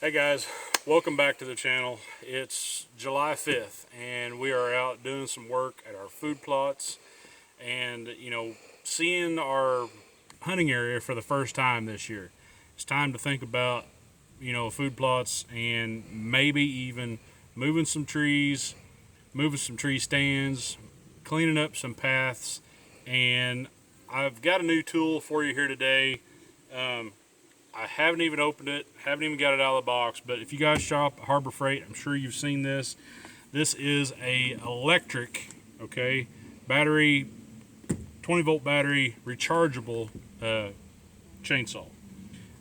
Hey guys, welcome back to the channel. It's July 5th and we are out doing some work at our food plots and seeing our hunting area for the first time this year. It's time to think about food plots and maybe even moving some trees, moving some tree stands, cleaning up some paths, and I've got a new tool for you here today. I haven't even opened it, haven't even got it out of the box, but if you guys shop at Harbor Freight, I'm sure you've seen this. This is a electric, battery, 20-volt battery, rechargeable chainsaw.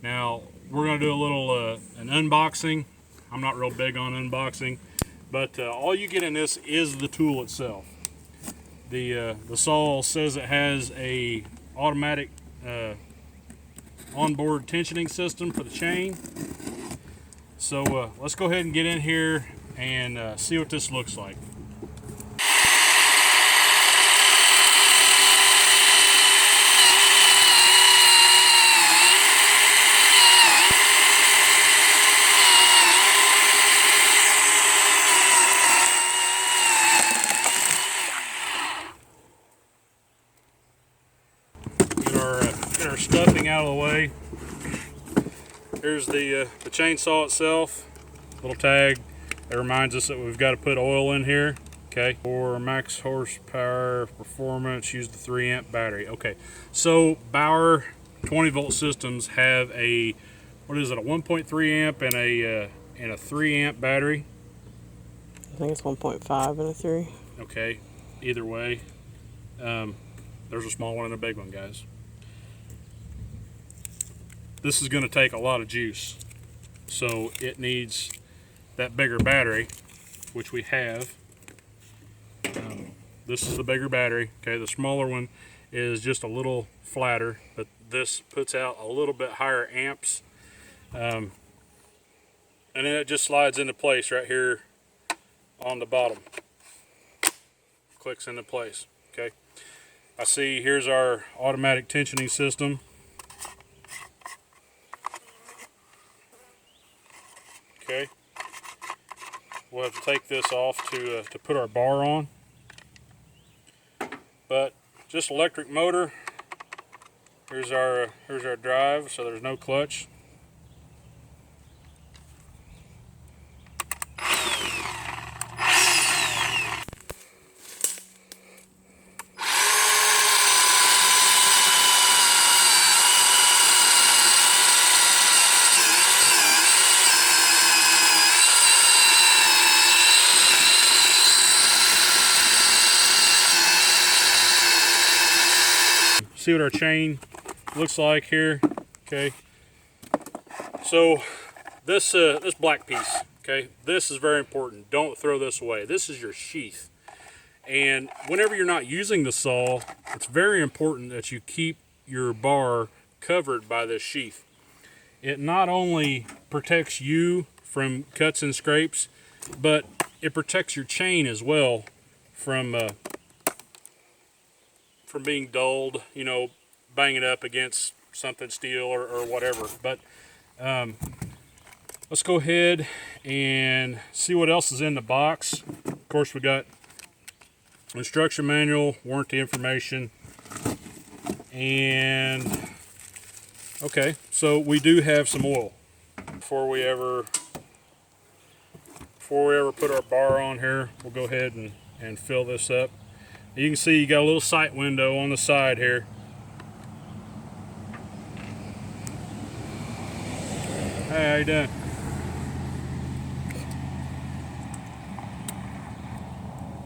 Now, we're going to do a little an unboxing. I'm not real big on unboxing, but all you get in this is the tool itself. The saw says it has a automatic onboard tensioning system for the chain. So let's go ahead and get in here and see what this looks like. Get our stuffing out of the way. Here's the chainsaw itself. Little tag that reminds us that we've got to put oil in here. Okay. For max horsepower performance, use the 3 amp battery. Okay. So Bauer 20-volt systems have a, what is it, a 1.3 amp and a 3 amp battery. I think it's 1.5 and a 3. Okay. Either way, there's a small one and a big one, guys. This is going to take a lot of juice, so it needs that bigger battery, which we have. This is the bigger battery. Okay, the smaller one is just a little flatter, but this puts out a little bit higher amps, and then it just slides into place right here on the bottom. Clicks into place. Okay, I see here's our automatic tensioning system. Okay, we'll have to take this off to put our bar on, but just electric motor. Here's our drive, so there's no clutch. See what our chain looks like here. Okay, so this black piece, okay, this is very important. Don't throw this away. This is your sheath, and whenever you're not using the saw, it's very important that you keep your bar covered by this sheath. It not only protects you from cuts and scrapes, but it protects your chain as well from being dulled, banging up against something steel or whatever. But let's go ahead and see what else is in the box. Of course, we got instruction manual, warranty information, and okay, so we do have some oil. Before we ever put our bar on here, we'll go ahead and fill this up. You can see you got a little sight window on the side here. Hey, how you doing?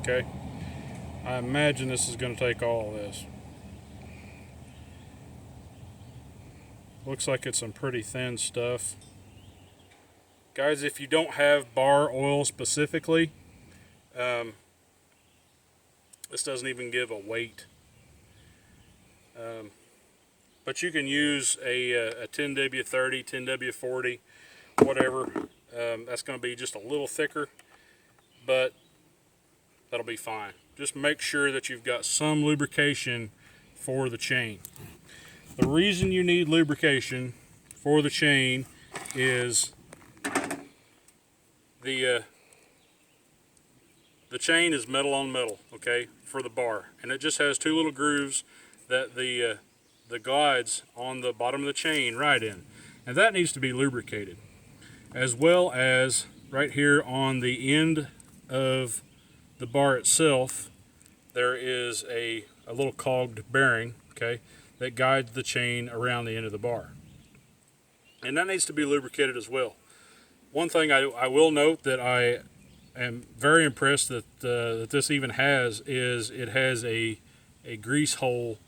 Okay. I imagine this is going to take all of this. Looks like it's some pretty thin stuff. Guys, if you don't have bar oil specifically, this doesn't even give a weight. But you can use a 10W30, 10W40, whatever. That's going to be just a little thicker, but that'll be fine. Just make sure that you've got some lubrication for the chain. The reason you need lubrication for the chain is the chain is metal on metal, okay, for the bar, and it just has two little grooves that the glides on the bottom of the chain ride in, and that needs to be lubricated, as well as right here on the end of the bar itself there is a little cogged bearing, okay, that guides the chain around the end of the bar, and that needs to be lubricated as well. One thing I will note that I am very impressed that this even has is it has a grease hole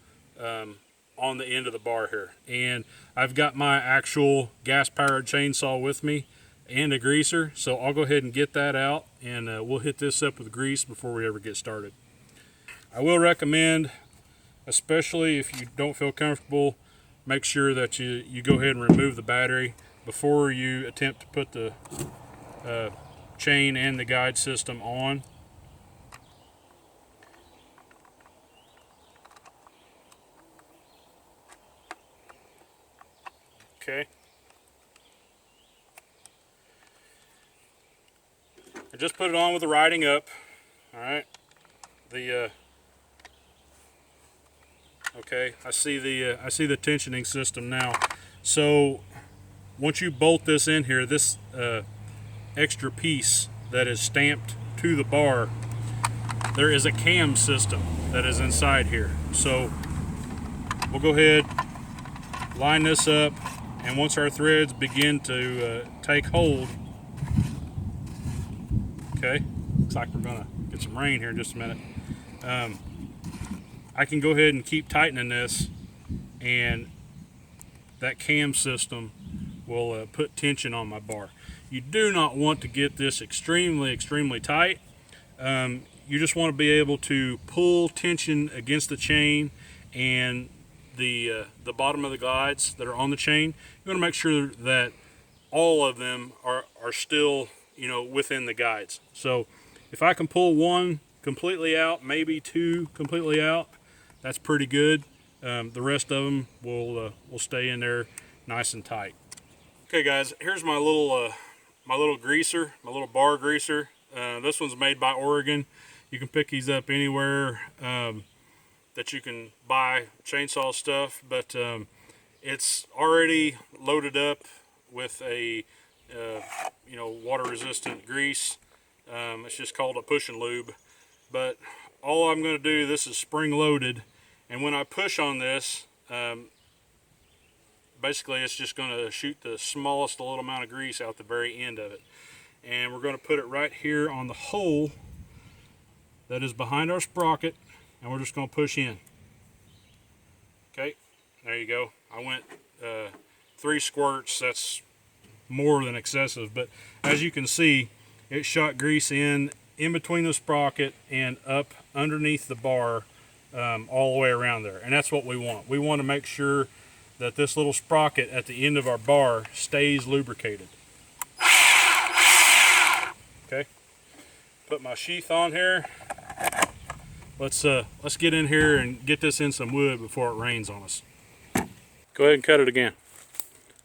on the end of the bar here, and I've got my actual gas powered chainsaw with me and a greaser, so I'll go ahead and get that out, and we'll hit this up with grease before we ever get started. I will recommend, especially if you don't feel comfortable, make sure that you go ahead and remove the battery before you attempt to put the chain and the guide system on. Okay. And just put it on with the riding up. All right. Okay, I see the tensioning system now. So once you bolt this in here, this extra piece that is stamped to the bar, there is a cam system that is inside here. So we'll go ahead, line this up, and once our threads begin to take hold, okay, looks like we're gonna get some rain here in just a minute. I can go ahead and keep tightening this, and that cam system will put tension on my bar. You do not want to get this extremely tight. You just want to be able to pull tension against the chain and the bottom of the glides that are on the chain. You want to make sure that all of them are still, you know, within the guides. So if I can pull one completely out, maybe two completely out, that's pretty good. The rest of them will stay in there nice and tight. Okay, guys, here's my little greaser, my little bar greaser. This one's made by Oregon. You can pick these up anywhere that you can buy chainsaw stuff, but it's already loaded up with a water-resistant grease. It's just called a push and lube. But all I'm going to do, this is spring-loaded, and when I push on this, basically it's just going to shoot the smallest little amount of grease out the very end of it. And we're going to put it right here on the hole that is behind our sprocket, and we're just going to push in. Okay, there you go. I went 3 squirts. That's more than excessive, but as you can see, it shot grease in between the sprocket and up underneath the bar, all the way around there. And that's what we want. We want to make sure that this little sprocket at the end of our bar stays lubricated. Okay, put my sheath on here. Let's get in here and get this in some wood before it rains on us. Go ahead and cut it again.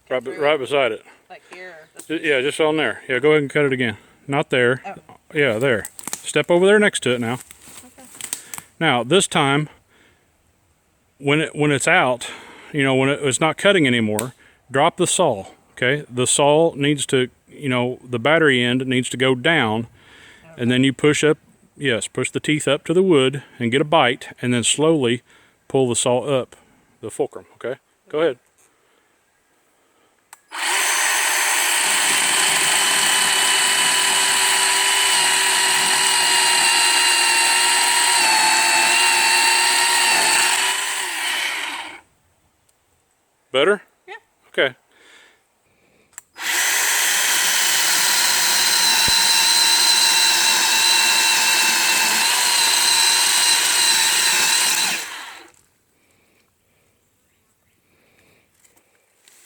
Right beside it. Like here? Yeah, just on there. Yeah, go ahead and cut it again. Not there. Oh. Yeah, there. Step over there next to it now. Okay. Now, this time, when it's out, you know, when it's not cutting anymore, drop the saw, okay? The saw needs to, you know, the battery end needs to go down, okay. And then you push up, yes, push the teeth up to the wood and get a bite, and then slowly pull the saw up, the fulcrum, okay? Go ahead. Better? Yeah. Okay.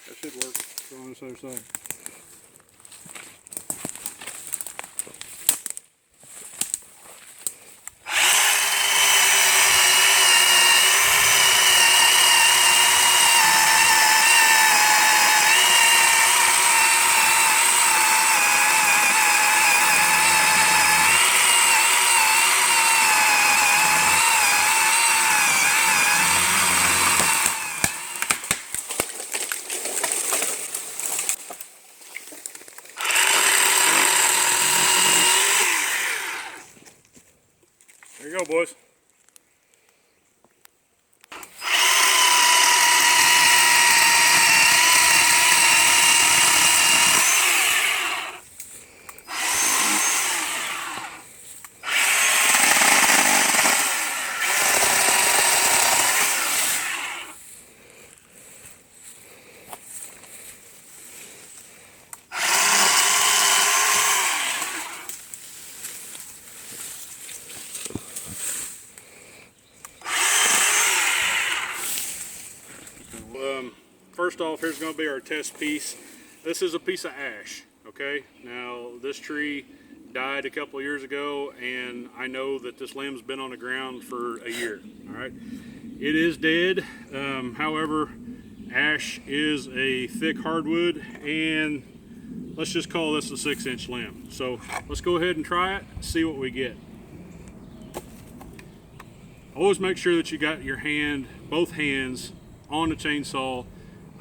That should work. Go on this other side. go, boys. First off, here's going to be our test piece. This is a piece of ash, okay? Now, this tree died a couple of years ago, and I know that this limb's been on the ground for a year, all right? It is dead. However, ash is a thick hardwood, and let's just call this a 6-inch limb. So let's go ahead and try it, see what we get. Always make sure that you got your both hands on the chainsaw.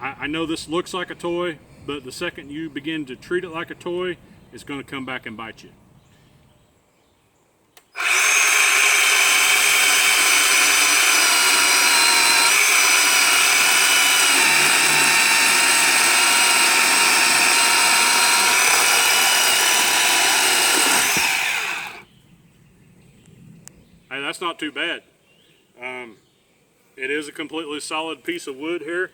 I know this looks like a toy, but the second you begin to treat it like a toy, it's going to come back and bite you. Hey, that's not too bad. It is a completely solid piece of wood here.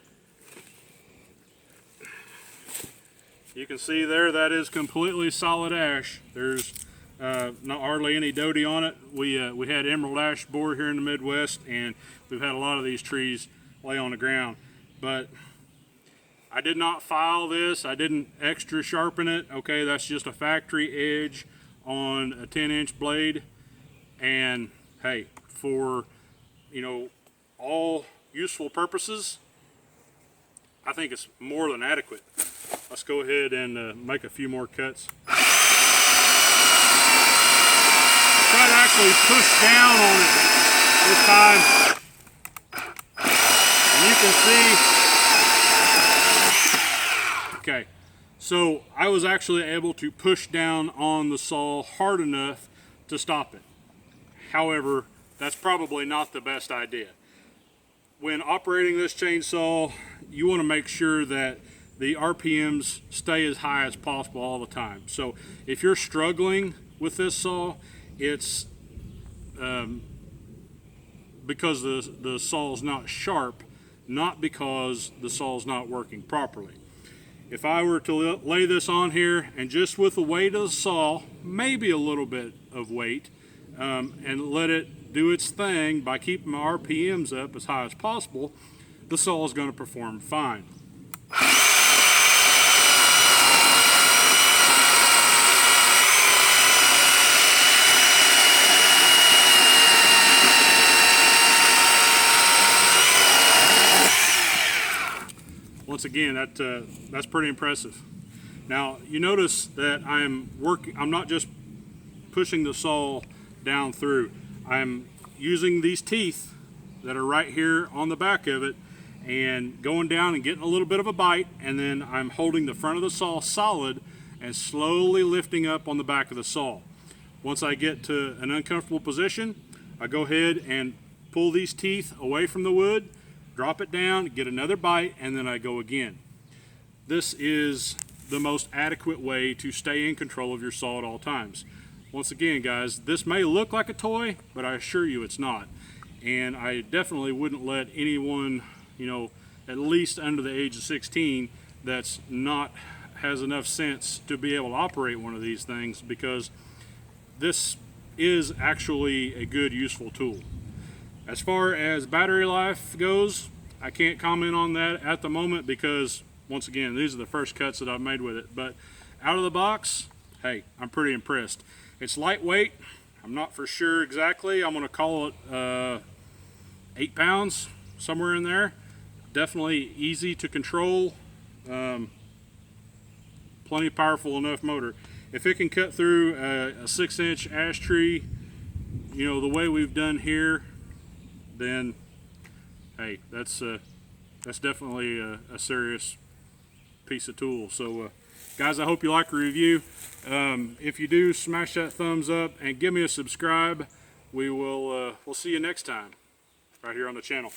You can see there that is completely solid ash. There's not hardly any dodie on it. We had emerald ash borer here in the Midwest, and we've had a lot of these trees lay on the ground. But I did not file this. I didn't extra sharpen it. Okay, that's just a factory edge on a 10-inch blade. And hey, for all useful purposes, I think it's more than adequate. Let's go ahead and make a few more cuts. Try to actually push down on it this time. And you can see, okay, so I was actually able to push down on the saw hard enough to stop it. However, that's probably not the best idea. When operating this chainsaw, you want to make sure that the RPMs stay as high as possible all the time. So if you're struggling with this saw, it's because the saw is not sharp, not because the saw is not working properly. If I were to lay this on here and just with the weight of the saw, maybe a little bit of weight, and let it do its thing by keeping my RPMs up as high as possible, the saw is going to perform fine. Once again, that's pretty impressive. Now you notice that I'm not just pushing the saw down through. I'm using these teeth that are right here on the back of it and going down and getting a little bit of a bite, and then I'm holding the front of the saw solid and slowly lifting up on the back of the saw. Once I get to an uncomfortable position, I go ahead and pull these teeth away from the wood, drop it down, get another bite, and then I go again. This is the most adequate way to stay in control of your saw at all times. Once again, guys, this may look like a toy, but I assure you it's not. And I definitely wouldn't let anyone, at least under the age of 16, that's not has enough sense to be able to operate one of these things, because this is actually a good, useful tool. As far as battery life goes, I can't comment on that at the moment because, once again, these are the first cuts that I've made with it. But out of the box, hey, I'm pretty impressed. It's lightweight. I'm not for sure exactly. I'm going to call it 8 pounds, somewhere in there. Definitely easy to control. Plenty powerful enough motor. If it can cut through a 6-inch ash tree, the way we've done here, then hey, that's definitely a serious piece of tool. So guys, I hope you like the review. If you do, smash that thumbs up and give me a subscribe. we'll see you next time right here on the channel.